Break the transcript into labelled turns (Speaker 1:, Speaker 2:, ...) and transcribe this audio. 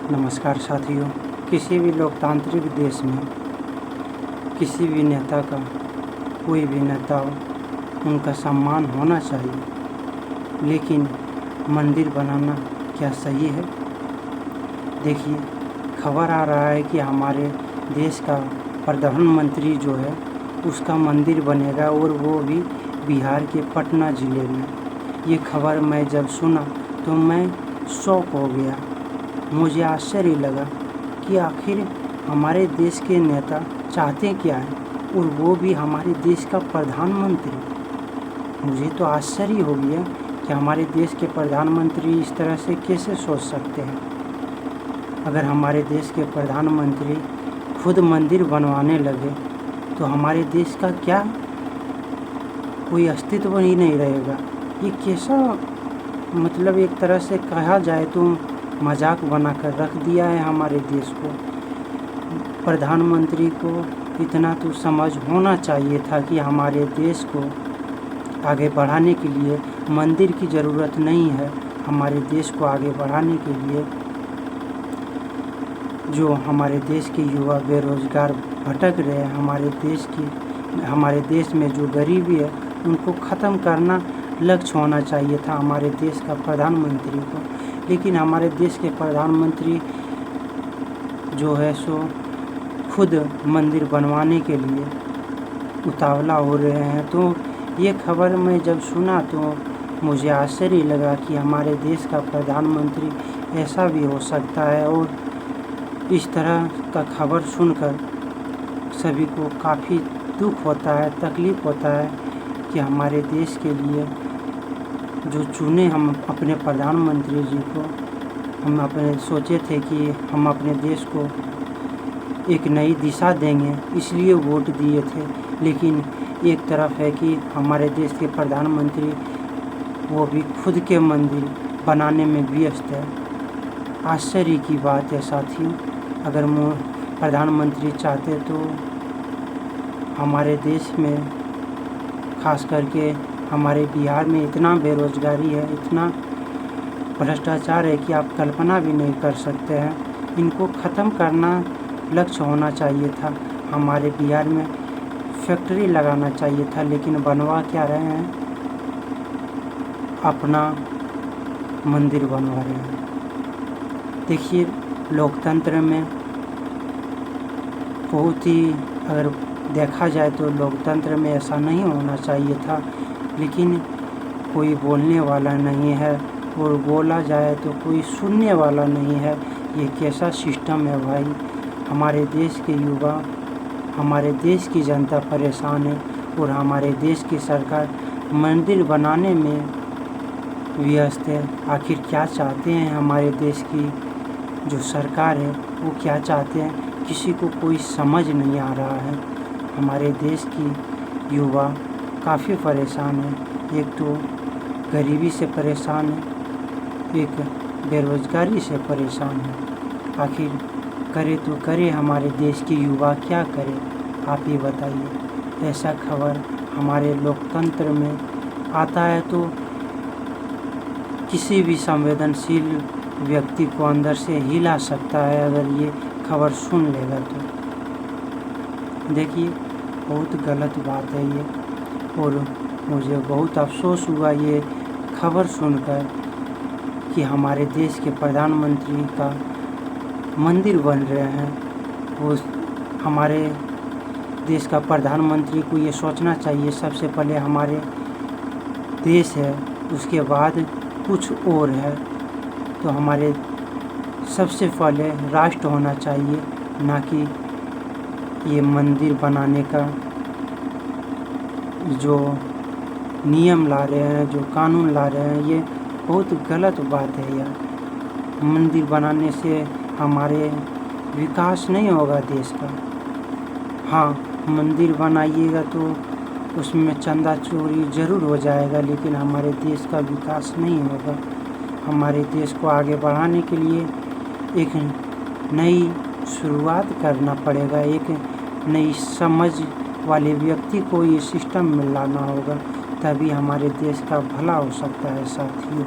Speaker 1: नमस्कार साथियों। किसी भी लोकतांत्रिक देश में किसी भी नेता का, कोई भी नेता हो, उनका सम्मान होना चाहिए, लेकिन मंदिर बनाना क्या सही है? देखिए, खबर आ रहा है कि हमारे देश का प्रधानमंत्री जो है उसका मंदिर बनेगा, और वो भी बिहार के पटना ज़िले में। ये खबर मैं जब सुना तो मैं शॉक हो गया। मुझे आश्चर्य लगा कि आखिर हमारे देश के नेता चाहते क्या हैं, और वो भी हमारे देश का प्रधानमंत्री। मुझे तो आश्चर्य हो गया कि हमारे देश के प्रधानमंत्री इस तरह से कैसे सोच सकते हैं। अगर हमारे देश के प्रधानमंत्री खुद मंदिर बनवाने लगे तो हमारे देश का क्या कोई अस्तित्व ही नहीं रहेगा। ये कैसा, मतलब एक तरह से कहा जाए तो मजाक बनाकर रख दिया है हमारे देश को। प्रधानमंत्री को इतना तो समझ होना चाहिए था कि हमारे देश को आगे बढ़ाने के लिए मंदिर की ज़रूरत नहीं है। हमारे देश को आगे बढ़ाने के लिए जो हमारे देश के युवा बेरोज़गार भटक रहे हैं, हमारे देश में जो गरीबी है उनको ख़त्म करना लक्ष्य होना चाहिए था हमारे देश का प्रधानमंत्री को। लेकिन हमारे देश के प्रधानमंत्री जो है सो खुद मंदिर बनवाने के लिए उतावला हो रहे हैं। तो ये खबर मैं जब सुना तो मुझे आश्चर्य लगा कि हमारे देश का प्रधानमंत्री ऐसा भी हो सकता है। और इस तरह का खबर सुनकर सभी को काफ़ी दुख होता है, तकलीफ़ होता है कि हमारे देश के लिए जो चुने हम अपने प्रधानमंत्री जी को, हम अपने सोचे थे कि हम अपने देश को एक नई दिशा देंगे, इसलिए वोट दिए थे। लेकिन एक तरफ है कि हमारे देश के प्रधानमंत्री वो भी खुद के मंदिर बनाने में व्यस्त है। आश्चर्य की बात है साथियों। अगर प्रधानमंत्री चाहते तो हमारे देश में, खास करके हमारे बिहार में इतना बेरोज़गारी है, इतना भ्रष्टाचार है कि आप कल्पना भी नहीं कर सकते हैं। इनको ख़त्म करना लक्ष्य होना चाहिए था। हमारे बिहार में फैक्ट्री लगाना चाहिए था, लेकिन बनवा क्या रहे हैं? अपना मंदिर बनवा रहे हैं। देखिए, लोकतंत्र में बहुत ही, अगर देखा जाए तो लोकतंत्र में ऐसा नहीं होना चाहिए था, लेकिन कोई बोलने वाला नहीं है, और बोला जाए तो कोई सुनने वाला नहीं है। ये कैसा सिस्टम है भाई? हमारे देश के युवा, हमारे देश की जनता परेशान है, और हमारे देश की सरकार मंदिर बनाने में व्यस्त है। आखिर क्या चाहते हैं हमारे देश की जो सरकार है, वो क्या चाहते हैं? किसी को कोई समझ नहीं आ रहा है। हमारे देश की युवा काफ़ी परेशान है। एक तो गरीबी से परेशान है, एक बेरोज़गारी से परेशान है। आखिर करे तो करे हमारे देश की युवा क्या करे? आप ही बताइए। ऐसा खबर हमारे लोकतंत्र में आता है तो किसी भी संवेदनशील व्यक्ति को अंदर से हिला सकता है, अगर ये खबर सुन लेगा तो। देखिए, बहुत गलत बात है ये, और मुझे बहुत अफसोस हुआ ये खबर सुनकर कि हमारे देश के प्रधानमंत्री का मंदिर बन रहे हैं। वो हमारे देश का प्रधानमंत्री को ये सोचना चाहिए, सबसे पहले हमारे देश है, उसके बाद कुछ और है। तो हमारे सबसे पहले राष्ट्र होना चाहिए, ना कि ये मंदिर बनाने का जो नियम ला रहे हैं, जो कानून ला रहे हैं, ये बहुत गलत बात है यार। मंदिर बनाने से हमारे विकास नहीं होगा देश का। हाँ, मंदिर बनाइएगा तो उसमें चंदा चोरी ज़रूर हो जाएगा, लेकिन हमारे देश का विकास नहीं होगा। हमारे देश को आगे बढ़ाने के लिए एक नई शुरुआत करना पड़ेगा। एक नई समझ वाले व्यक्ति को ये सिस्टम में लाना होगा, तभी हमारे देश का भला हो सकता है साथियों।